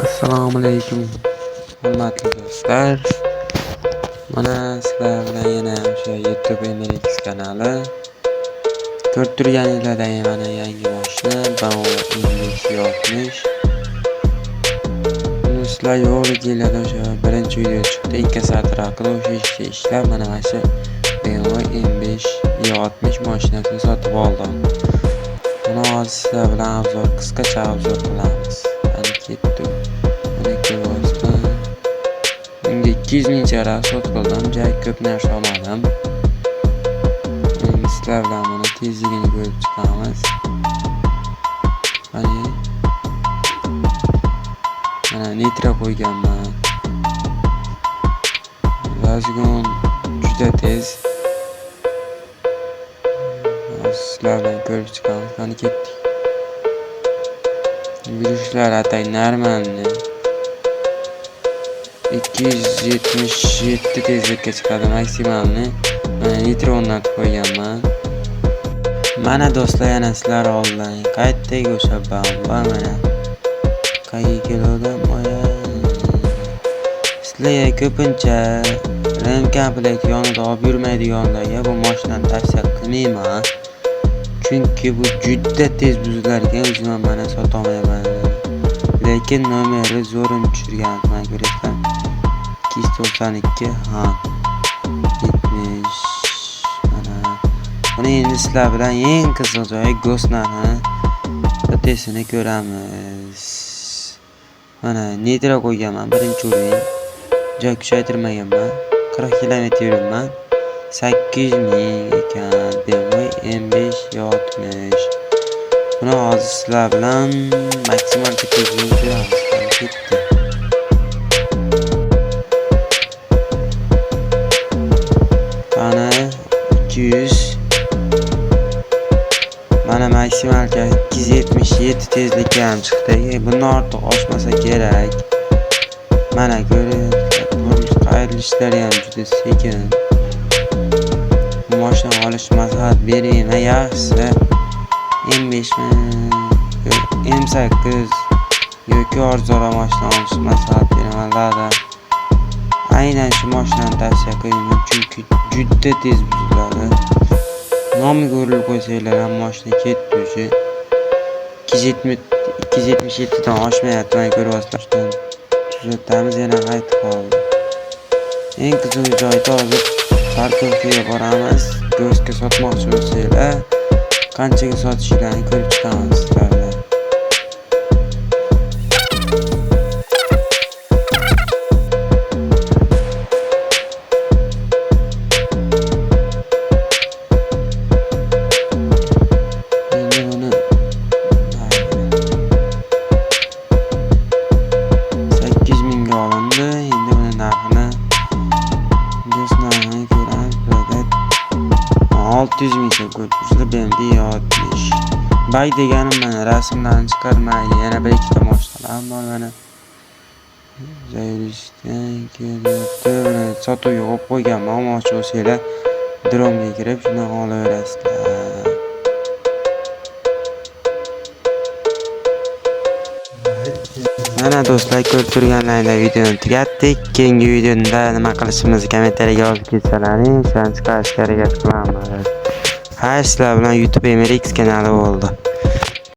Assalomu alaykum hurmatli do'stlar. Mana sizlar bilan yana o'sha YouTube MRX kanali. Ko'rib turganingizlardek mana yangi mashina BMW M560. Sizlar yo'li keladi o'sha birinchi video chiqdi, 2 soat haqida o'sha ishga ishlab mana shu BMW M560 mashinasini sotib oldim. Buni hozir sizlar bilan qisqacha obzor qilamiz. Hadi ketdik. Bunga 200 ming chara sotib oldim, juda ko'p narsa olmadim. Endi sizlar bilan buni tezligini ko'rib chiqamiz. Mana nitro qo'yganman. Razgon juda tez. Sizlar bilan ko'rib chiqamiz. Qani ketdik. Viruslar atay normalni 277 tezlikka chiqadi maksimalni. Mana nitro o'rnatib qo'yganman. Mana do'stlar, yana sizlar oldidan qaytdek o'sha bamba mana qayga keldim. Sizlarga ko'pincha RAM komplekt yonida olib yurmaydiganlarga bu mashinani tavsiya qilmayman. Chunki bu juda tez buzilar ekan, o'zim ham mana sota olmayman. Lekin nomeri zo'rin tushirganman, ko'rasizlar. 292 70 mana. Buni endi sizlar bilan eng qiziq joyi go'snani o'tesini ko'ramiz. Mana nitro qo'yganman, birinchi o'rin. Joy kuchaytirmaganman. 40 km yuribman. 800 ming ekan BMW M560. Buni hozir sizlar bilan maksimal tezlikni ko'ramiz. Ketdi. Mana 200. Mana maksimal 277 tezlikka ham chiqdi. Bundan ortiq oshmasa kerak. Mana ko'ring, qayrilishlar ham juda sekin. Bu mashina olish maslahat bering, yaxshisi M5 M8 yoki arzonroq mashina olish maslahat beraman. Aynan shu mashinani tavsiya qilaman, chunki juda tez buziladi. Nomiga urilib qo'ysanglar ham mashina ketdi o'sha. 277 dan oshmayapti, mana ko'ryapsizlar. Tuzatamiz, yana qaytib qoldi. Eng qiziq joyda hozir parkovkaga boramiz. Go'stka sotmoqchi bo'lsanglar, qanchaga sotishlarini ko'rib chiqamiz sizlar bilan. Endi buni 800 mingga olindi. Endi buni narxini do'stlarni ko'ramiz. 600 ming so'm ko'rib BMW 60. Bay deganim mana rasmlarni chiqarmaydi. Yana bir ikkita mashinalar bor mana. Zayrishdan kelyapti. Sotuvga qo'yib qo'yganman. Olmoqchi bo'lsanglar dromga kirib shundan olaverasizlar. Mana do'stlar, ko'rib turganlaringizda videoni tugatdik. Keyingi videoda nima qilishimizni kommentariyaga yozib ketsalaring, o'shani chiqarishga harakat qilaman. Sizlar bilan YouTube MRX kanali bo'ldi.